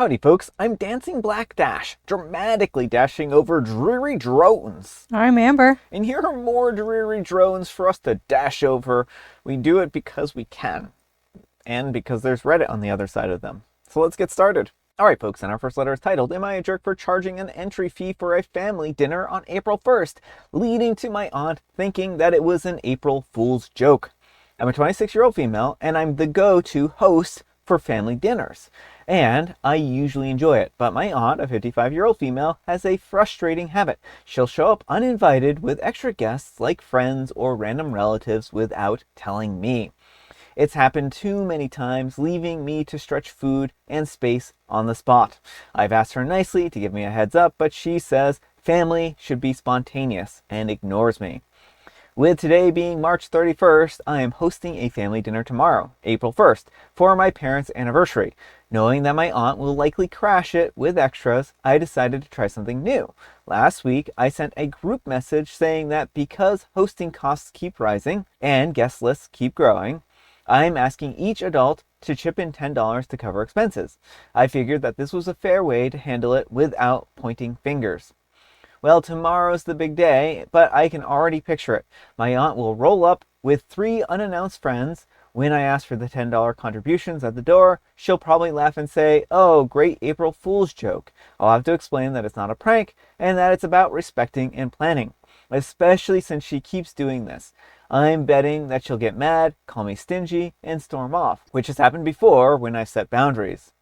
Howdy folks, I'm Dancing Black Dash, dramatically dashing over dreary drones. I'm Amber. And here are more dreary drones for us to dash over. We do it because we can, and because there's Reddit on the other side of them. So let's get started. Alright folks, and our first letter is titled, Am I a Jerk for Charging an Entry Fee for a Family Dinner on April 1st? Leading to my aunt thinking that it was an April Fool's joke. I'm a 26-year-old female, and I'm the go-to host for family dinners. And I usually enjoy it, but my aunt, a 55-year-old female, has a frustrating habit. She'll show up uninvited with extra guests like friends or random relatives without telling me. It's happened too many times, leaving me to stretch food and space on the spot. I've asked her nicely to give me a heads up, but she says family should be spontaneous and ignores me. With today being March 31st, I am hosting a family dinner tomorrow, April 1st, for my parents' anniversary. Knowing that my aunt will likely crash it with extras, I decided to try something new. Last week, I sent a group message saying that because hosting costs keep rising and guest lists keep growing, I'm asking each adult to chip in $10 to cover expenses. I figured that this was a fair way to handle it without pointing fingers. Well, tomorrow's the big day, but I can already picture it. My aunt will roll up with 3 unannounced friends. When I ask for the $10 contributions at the door, she'll probably laugh and say, "Oh, great April Fool's joke." I'll have to explain that it's not a prank and that it's about respecting and planning, especially since she keeps doing this. I'm betting that she'll get mad, call me stingy, and storm off, which has happened before when I've set boundaries.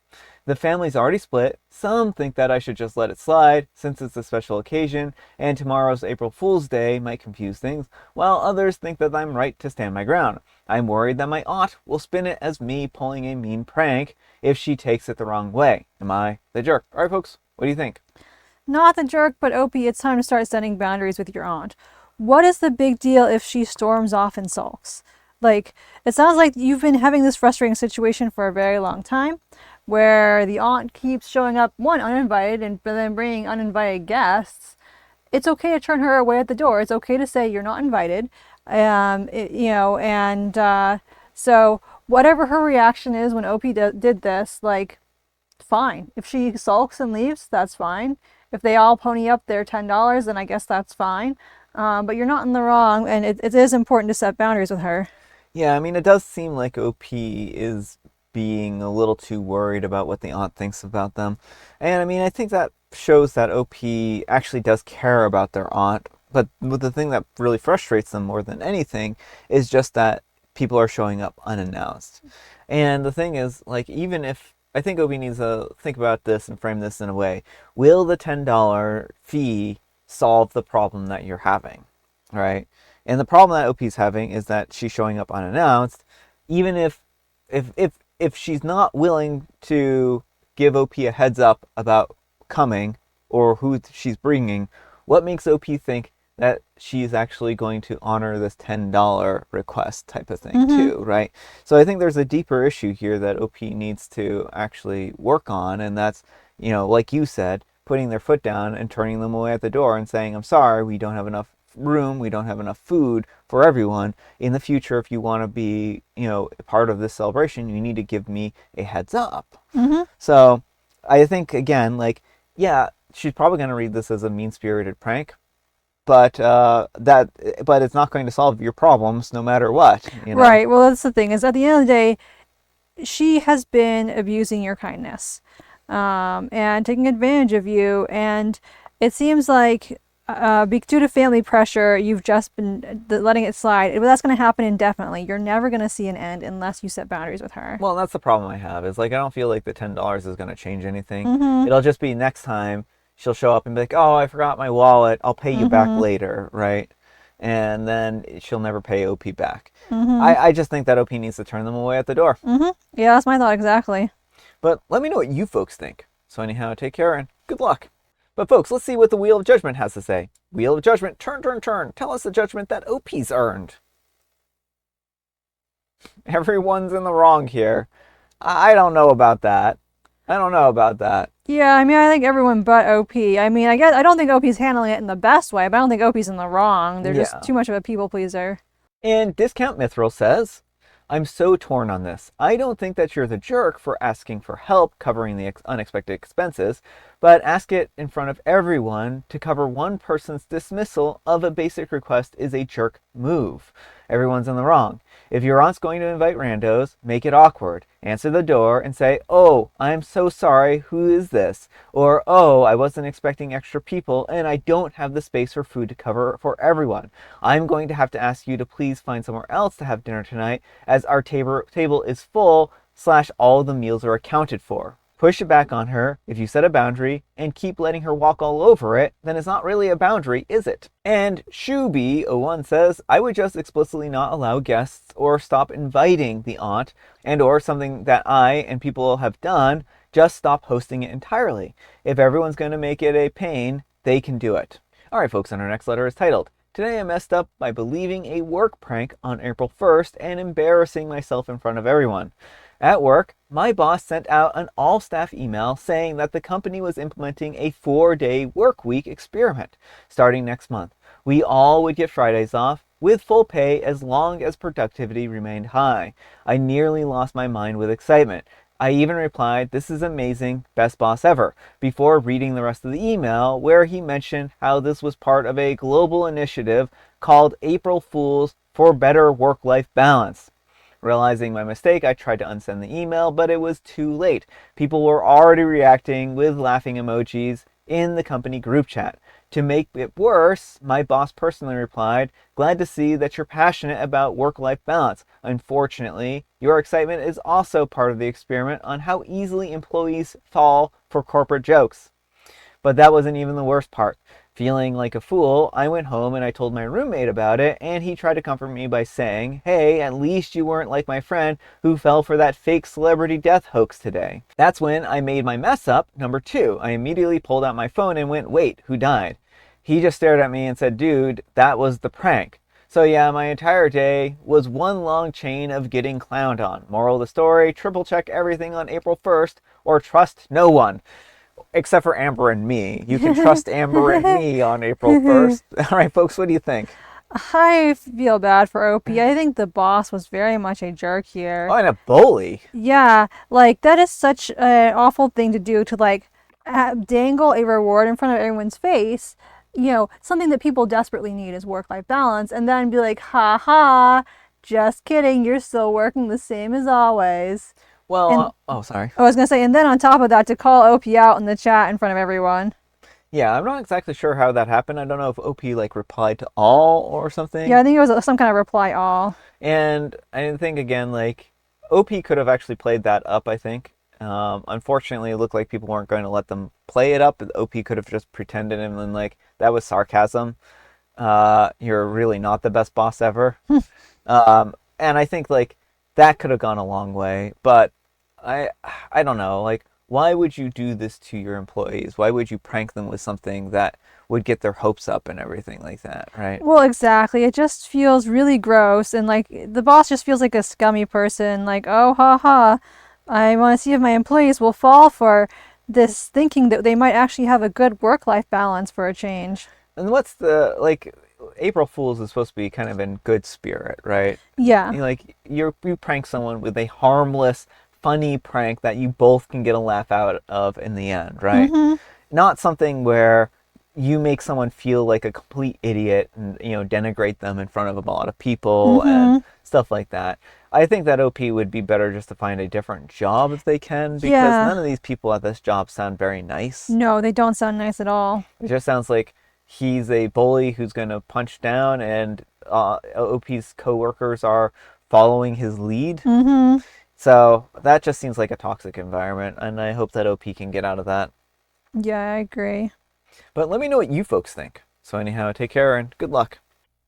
The family's already split. Some think that I should just let it slide since it's a special occasion and tomorrow's April Fool's Day might confuse things, while others think that I'm right to stand my ground. I'm worried that my aunt will spin it as me pulling a mean prank if she takes it the wrong way. Am I the jerk? All right, folks, what do you think? Not the jerk, but Opie, it's time to start setting boundaries with your aunt. What is the big deal if she storms off and sulks? Like, it sounds like you've been having this frustrating situation for a very long time, where the aunt keeps showing up, one, uninvited, and then bringing uninvited guests. It's okay to turn her away at the door. It's okay to say you're not invited. So whatever her reaction is when Opie did this, like, fine. If she sulks and leaves, that's fine. If they all pony up their $10, then I guess that's fine. But you're not in the wrong, and it is important to set boundaries with her. Yeah, I mean, it does seem like OP is being a little too worried about what the aunt thinks about them. And I mean, I think that shows that OP actually does care about their aunt. But the thing that really frustrates them more than anything is just that people are showing up unannounced. And the thing is, like, even if I think OP needs to think about this and frame this in a way, will the $10 fee solve the problem that you're having, right? And the problem that OP's having is that she's showing up unannounced. Even if she's not willing to give OP a heads up about coming or who she's bringing, what makes OP think that she's actually going to honor this $10 request type of thing too, right? So I think there's a deeper issue here that OP needs to actually work on, and that's, like you said, putting their foot down and turning them away at the door and saying, "I'm sorry, we don't have enough room, we don't have enough food for everyone. In the future, if you want to be, part of this celebration, you need to give me a heads up." So I think, again, like, yeah, she's probably going to read this as a mean-spirited prank, but it's not going to solve your problems no matter what. Right. Well, that's the thing, is at the end of the day, she has been abusing your kindness and taking advantage of you, and it seems like due to family pressure, you've just been letting it slide. That's going to happen indefinitely. You're never going to see an end unless you set boundaries with her. Well, that's the problem I have, is like, I don't feel like the $10 is going to change anything. It'll just be next time she'll show up and be like, "Oh, I forgot my wallet. I'll pay you back later," right? And then she'll never pay OP back. I just think that OP needs to turn them away at the door. Yeah, that's my thought exactly. But let me know what you folks think. So anyhow, take care and good luck. But folks, let's see what the Wheel of Judgment has to say. Wheel of Judgment, turn, turn, turn. Tell us the judgment that OP's earned. Everyone's in the wrong here. I don't know about that. Yeah, I mean, I think everyone but OP. I mean, I don't think OP's handling it in the best way, but I don't think OP's in the wrong. They're just too much of a people pleaser. And Discount Mithril says, I'm so torn on this. I don't think that you're the jerk for asking for help covering the unexpected expenses, but ask it in front of everyone to cover one person's dismissal of a basic request is a jerk move. Everyone's in the wrong. If your aunt's going to invite randos, make it awkward. Answer the door and say, "Oh, I'm so sorry, who is this?" Or, "Oh, I wasn't expecting extra people and I don't have the space for food to cover for everyone. I'm going to have to ask you to please find somewhere else to have dinner tonight as our table is full / all the meals are accounted for." Push it back on her. If you set a boundary and keep letting her walk all over it, then it's not really a boundary, is it? And Shuby01 says, I would just explicitly not allow guests or stop inviting the aunt, and or something that I and people have done, just stop hosting it entirely. If everyone's going to make it a pain, they can do it. All right, folks, and our next letter is titled, Today I messed up by believing a work prank on April 1st and embarrassing myself in front of everyone. At work, my boss sent out an all-staff email saying that the company was implementing a 4-day work week experiment starting next month. We all would get Fridays off with full pay as long as productivity remained high. I nearly lost my mind with excitement. I even replied, "This is amazing, best boss ever," before reading the rest of the email where he mentioned how this was part of a global initiative called April Fools for Better Work-Life Balance. Realizing my mistake, I tried to unsend the email, but it was too late. People were already reacting with laughing emojis in the company group chat. To make it worse, my boss personally replied, "Glad to see that you're passionate about work-life balance. Unfortunately, your excitement is also part of the experiment on how easily employees fall for corporate jokes." But that wasn't even the worst part. Feeling like a fool, I went home and I told my roommate about it, and he tried to comfort me by saying, "Hey, at least you weren't like my friend who fell for that fake celebrity death hoax today." That's when I made my mess up, number 2. I immediately pulled out my phone and went, "Wait, who died?" He just stared at me and said, "Dude, that was the prank." So yeah, my entire day was one long chain of getting clowned on. Moral of the story, triple check everything on April 1st or trust no one. Except for Amber and me. You can trust Amber and me on April 1st. All right, folks, what do you think? I feel bad for Opie. I think the boss was very much a jerk here. Oh, and a bully. Yeah, like that is such an awful thing to do, to like dangle a reward in front of everyone's face. You know, something that people desperately need is work-life balance, and then be like, "Ha ha, just kidding, you're still working the same as always." Well, And sorry. I was gonna say, and then on top of that, to call Opie out in the chat in front of everyone. Yeah, I'm not exactly sure how that happened. I don't know if OP like replied to all or something. Yeah, I think it was some kind of reply all. And I think again, like OP could have actually played that up. I think. Unfortunately, it looked like people weren't going to let them play it up. OP could have just pretended and then like that was sarcasm. You're really not the best boss ever. And I think like that could have gone a long way. But I don't know. Like, why would you do this to your employees? Why would you prank them with something that would get their hopes up and everything like that, right? Well, exactly. It just feels really gross, and like the boss just feels like a scummy person. Like, oh, ha ha, I want to see if my employees will fall for this, thinking that they might actually have a good work-life balance for a change. And what's the like? April Fools is supposed to be kind of in good spirit, right? Yeah. You prank someone with a harmless, funny prank that you both can get a laugh out of in the end, right? Mm-hmm. Not something where you make someone feel like a complete idiot and denigrate them in front of a lot of people and stuff like that. I think that OP would be better just to find a different job if they can, because Yeah. none of these people at this job sound very nice. No, they don't sound nice at all. It just sounds like he's a bully who's going to punch down, and OP's coworkers are following his lead. Mm-hmm. So that just seems like a toxic environment, and I hope that OP can get out of that. Yeah, I agree. But let me know what you folks think. So anyhow, take care and good luck.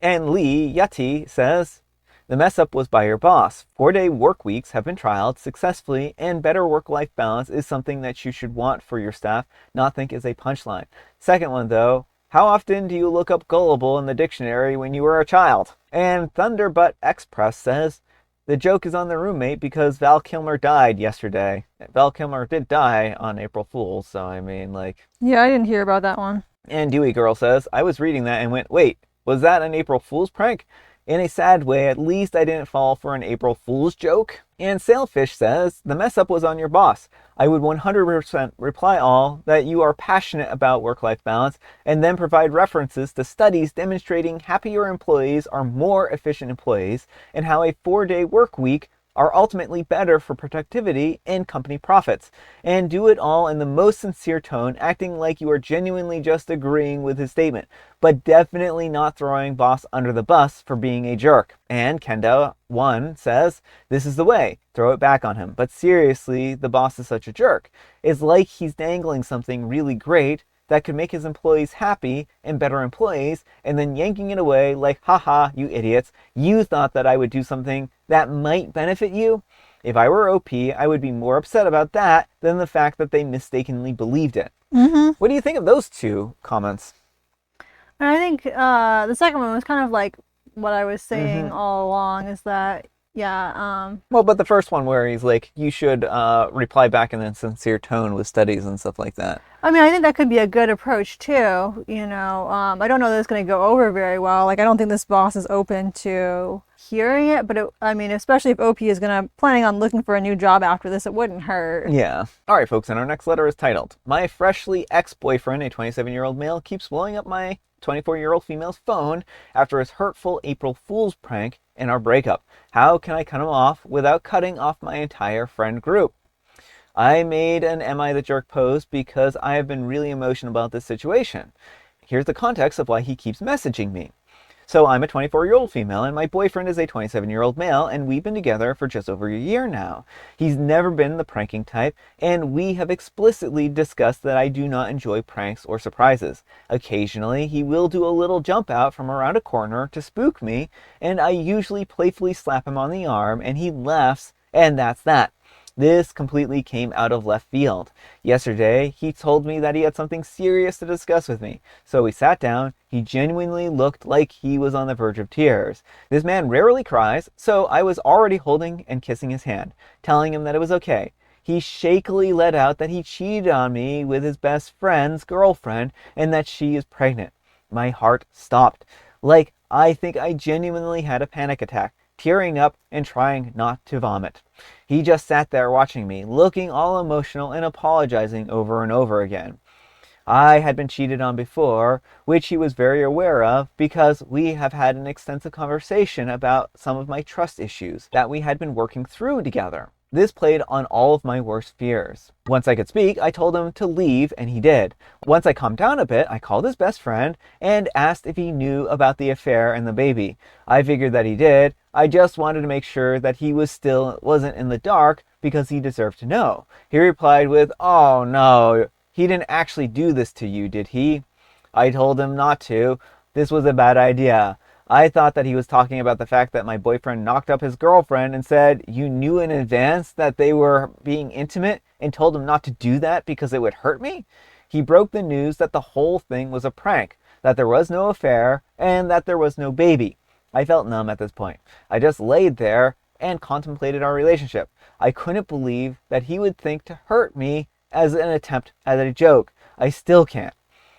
And Lee Yeti says, the mess up was by your boss. 4-day work weeks have been trialed successfully, and better work-life balance is something that you should want for your staff, not think is a punchline. Second one though, how often do you look up gullible in the dictionary when you were a child? And Thunderbutt Express says, the joke is on the roommate because Val Kilmer died yesterday. Val Kilmer did die on April Fool's, so I mean, like... Yeah, I didn't hear about that one. And Dewey Girl says, I was reading that and went, wait, was that an April Fool's prank? In a sad way, at least I didn't fall for an April Fool's joke. And Sailfish says, the mess up was on your boss. I would 100% reply all that you are passionate about work-life balance and then provide references to studies demonstrating happier employees are more efficient employees and how a 4-day work week are ultimately better for productivity and company profits, and do it all in the most sincere tone, acting like you are genuinely just agreeing with his statement, but definitely not throwing boss under the bus for being a jerk. And Kenda1 says, this is the way, throw it back on him. But seriously, the boss is such a jerk. It's like he's dangling something really great that could make his employees happy and better employees, and then yanking it away like, haha, you idiots, you thought that I would do something that might benefit you? If I were OP, I would be more upset about that than the fact that they mistakenly believed it. Mm-hmm. What do you think of those two comments? And I think the second one was kind of like what I was saying all along, is that, well, but the first one where he's like, you should reply back in a sincere tone with studies and stuff like that. I mean, I think that could be a good approach too. You know, I don't know that it's going to go over very well. Like, I don't think this boss is open to hearing it, but I mean, especially if OP is planning on looking for a new job after this, it wouldn't hurt. Yeah. All right, folks, and our next letter is titled, My freshly ex-boyfriend, a 27-year-old male, keeps blowing up my 24-year-old female's phone after his hurtful April Fool's prank and our breakup. How can I cut him off without cutting off my entire friend group? I made an Am I the Jerk post because I have been really emotional about this situation. Here's the context of why he keeps messaging me. So I'm a 24-year-old female and my boyfriend is a 27-year-old male, and we've been together for just over a year now. He's never been the pranking type, and we have explicitly discussed that I do not enjoy pranks or surprises. Occasionally, he will do a little jump out from around a corner to spook me, and I usually playfully slap him on the arm and he laughs, and that's that. This completely came out of left field. Yesterday, he told me that he had something serious to discuss with me. So we sat down. He genuinely looked like he was on the verge of tears. This man rarely cries, so I was already holding and kissing his hand, telling him that it was okay. He shakily let out that he cheated on me with his best friend's girlfriend and that she is pregnant. My heart stopped. Like, I think I genuinely had a panic attack, tearing up and trying not to vomit. He just sat there watching me, looking all emotional and apologizing over and over again. I had been cheated on before, which he was very aware of because we have had an extensive conversation about some of my trust issues that we had been working through together. This played on all of my worst fears. Once I could speak, I told him to leave, and he did. Once I calmed down a bit, I called his best friend and asked if he knew about the affair and the baby. I figured that he did. I just wanted to make sure that he wasn't in the dark because he deserved to know. He replied with, "Oh no, he didn't actually do this to you, did he?" I told him not to. This was a bad idea. I thought that he was talking about the fact that my boyfriend knocked up his girlfriend and said, you knew in advance that they were being intimate and told him not to do that because it would hurt me. He broke the news that the whole thing was a prank, that there was no affair, and that there was no baby. I felt numb at this point. I just laid there and contemplated our relationship. I couldn't believe that he would think to hurt me as an attempt at a joke. I still can't.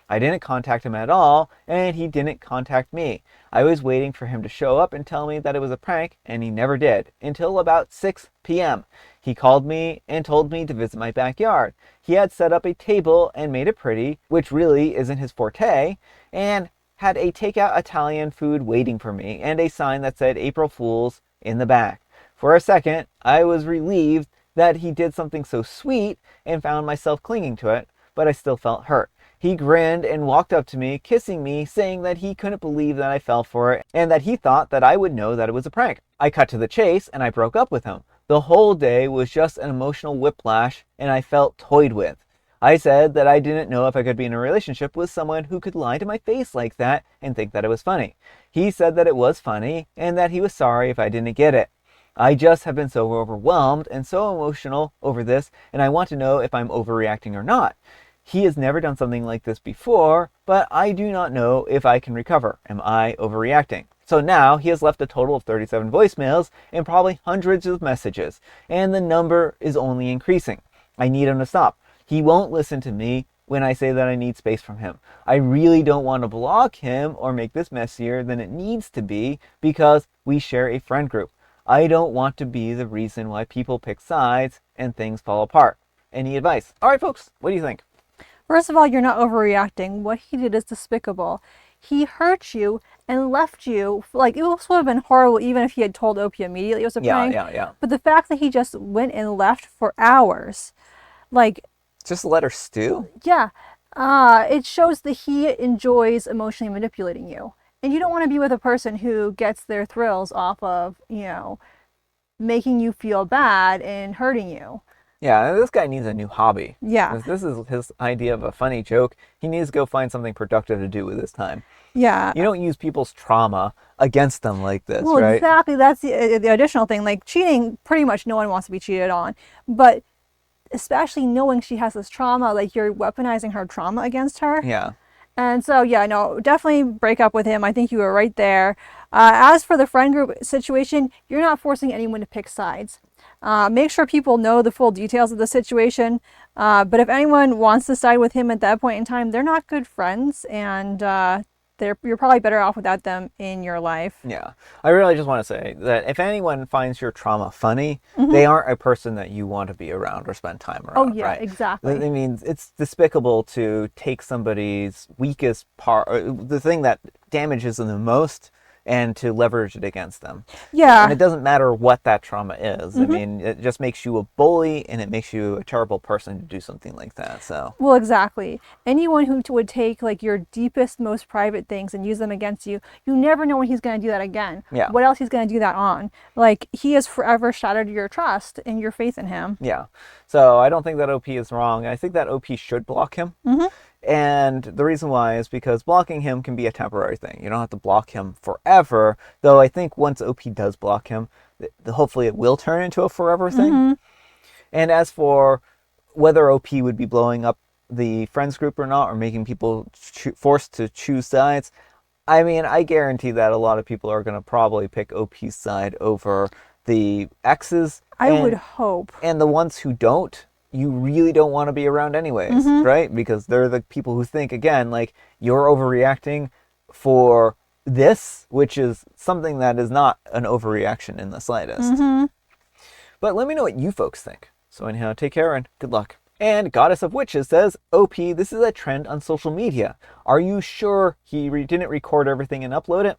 I didn't contact him at all, and he didn't contact me. I was waiting for him to show up and tell me that it was a prank, and he never did, until about 6 p.m. He called me and told me to visit my backyard. He had set up a table and made it pretty, which really isn't his forte, and had a takeout Italian food waiting for me, and a sign that said April Fools in the back. For a second, I was relieved that he did something so sweet and found myself clinging to it, but I still felt hurt. He grinned and walked up to me, kissing me, saying that he couldn't believe that I fell for it and that he thought that I would know that it was a prank. I cut to the chase and I broke up with him. The whole day was just an emotional whiplash and I felt toyed with. I said that I didn't know if I could be in a relationship with someone who could lie to my face like that and think that it was funny. He said that it was funny and that he was sorry if I didn't get it. I just have been so overwhelmed and so emotional over this, and I want to know if I'm overreacting or not. He has never done something like this before, but I do not know if I can recover. Am I overreacting? So now he has left a total of 37 voicemails and probably hundreds of messages, and the number is only increasing. I need him to stop. He won't listen to me, when I say that I need space from him. I really don't want to block him or make this messier than it needs to be because we share a friend group. I don't want to be the reason why people pick sides and things fall apart. Any advice? All right, folks, what do you think? First of all, you're not overreacting. What he did is despicable. He hurt you and left you. Like, it would have been horrible even if he had told Opie immediately it was a prank. Yeah. But the fact that he just went and left for hours, like, Just let her stew? yeah, it shows that he enjoys emotionally manipulating you. And you don't want to be with a person who gets their thrills off of, making you feel bad and hurting you. Yeah, this guy needs a new hobby. Yeah. This is his idea of a funny joke. He needs to go find something productive to do with his time. Yeah. You don't use people's trauma against them like this, Well, right? exactly. That's the additional thing. Like, cheating, pretty much no one wants to be cheated on. But especially knowing she has this trauma, like, you're weaponizing her trauma against her. Yeah. And so, yeah, no, definitely break up with him. I think you were right there. As for the friend group situation, you're not forcing anyone to pick sides. Make sure people know the full details of the situation. But if anyone wants to side with him at that point in time, they're not good friends, and you're probably better off without them in your life. Yeah. I really just want to say that if anyone finds your trauma funny, they aren't a person that you want to be around or spend time around. Oh, yeah, right? exactly. I mean, it's despicable to take somebody's weakest part, or the thing that damages them the most, and to leverage it against them. Yeah. And it doesn't matter what that trauma is. I mean, it just makes you a bully, and it makes you a terrible person to do something like that. So. Well, exactly. Anyone who would take, like, your deepest, most private things and use them against you, you never know when he's going to do that again. Yeah. What else he's going to do that on. Like, he has forever shattered your trust and your faith in him. Yeah. So I don't think that OP is wrong. I think that OP should block him. And the reason why is because blocking him can be a temporary thing. You don't have to block him forever. Though I think once OP does block him, hopefully it will turn into a forever thing. And as for whether OP would be blowing up the friends group or not, or making people forced to choose sides, I mean, I guarantee that a lot of people are going to probably pick OP's side over the exes. I would hope. And the ones who don't, you really don't want to be around anyways, right? Because they're the people who think, again, like, you're overreacting for this, which is something that is not an overreaction in the slightest. But let me know what you folks think. So anyhow, take care and good luck. And Goddess of Witches says, OP, this is a trend on social media. Are you sure he didn't record everything and upload it?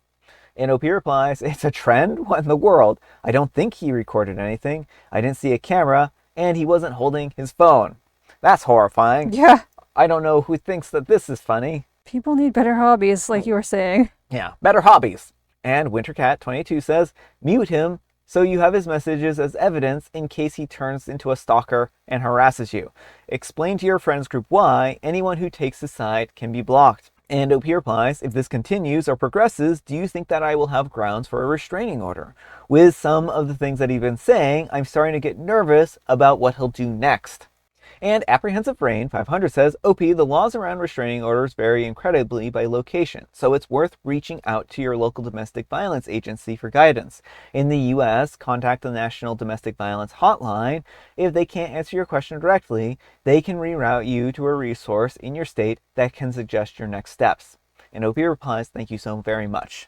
And OP replies, it's a trend? What in the world? I don't think he recorded anything. I didn't see a camera. And he wasn't holding his phone. That's horrifying. Yeah. I don't know who thinks that this is funny. People need better hobbies, like you were saying. Yeah, better hobbies. And WinterCat22 says, mute him so you have his messages as evidence in case he turns into a stalker and harasses you. Explain to your friends group why anyone who takes his side can be blocked. And OP replies, if this continues or progresses, do you think that I will have grounds for a restraining order? With some of the things that he's been saying, I'm starting to get nervous about what he'll do next. And Apprehensive Rain 500 says, OP, the laws around restraining orders vary incredibly by location, so it's worth reaching out to your local domestic violence agency for guidance. In the U.S., contact the National Domestic Violence Hotline. If they can't answer your question directly, they can reroute you to a resource in your state that can suggest your next steps. And OP replies, thank you so very much.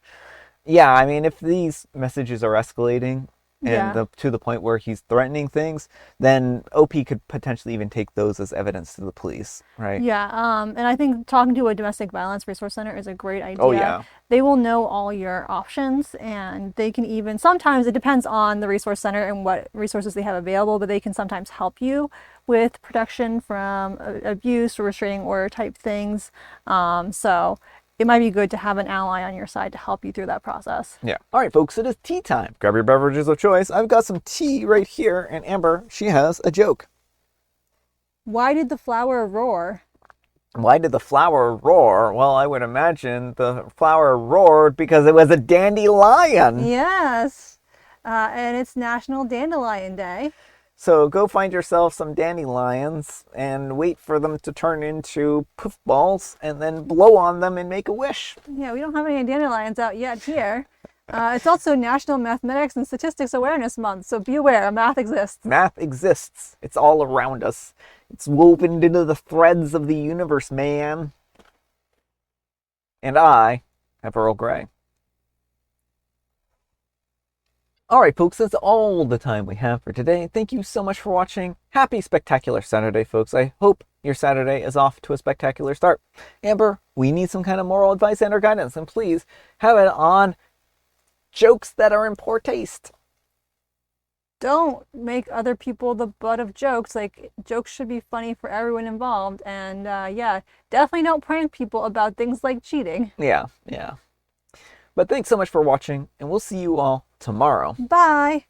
Yeah, I mean, if these messages are escalating, and to the point where he's threatening things, then OP could potentially even take those as evidence to the police, right? Yeah, and I think talking to a domestic violence resource center is a great idea. Oh, yeah. They will know all your options, and they can even, sometimes it depends on the resource center and what resources they have available, but they can sometimes help you with protection from abuse or restraining order type things. So it might be good to have an ally on your side to help you through that process. Yeah. All right, folks, it is tea time. Grab your beverages of choice. I've got some tea right here, and Amber, she has a joke. Why did the flower roar? Why did the flower roar? Well, I would imagine the flower roared because it was a dandelion. Yes, and it's National Dandelion Day. So go find yourself some dandelions and wait for them to turn into poof balls and then blow on them and make a wish. Yeah, we don't have any dandelions out yet here. It's also National Mathematics and Statistics Awareness Month, so be aware, math exists. Math exists. It's all around us. It's woven into the threads of the universe, man. And I have Earl Grey. Alright, folks, that's all the time we have for today. Thank you so much for watching. Happy Spectacular Saturday, folks. I hope your Saturday is off to a spectacular start. Amber, we need some kind of moral advice and or guidance, and please have it on jokes that are in poor taste. Don't make other people the butt of jokes. Like, jokes should be funny for everyone involved. And yeah, definitely don't prank people about things like cheating. Yeah. But thanks so much for watching, and we'll see you all tomorrow. Bye.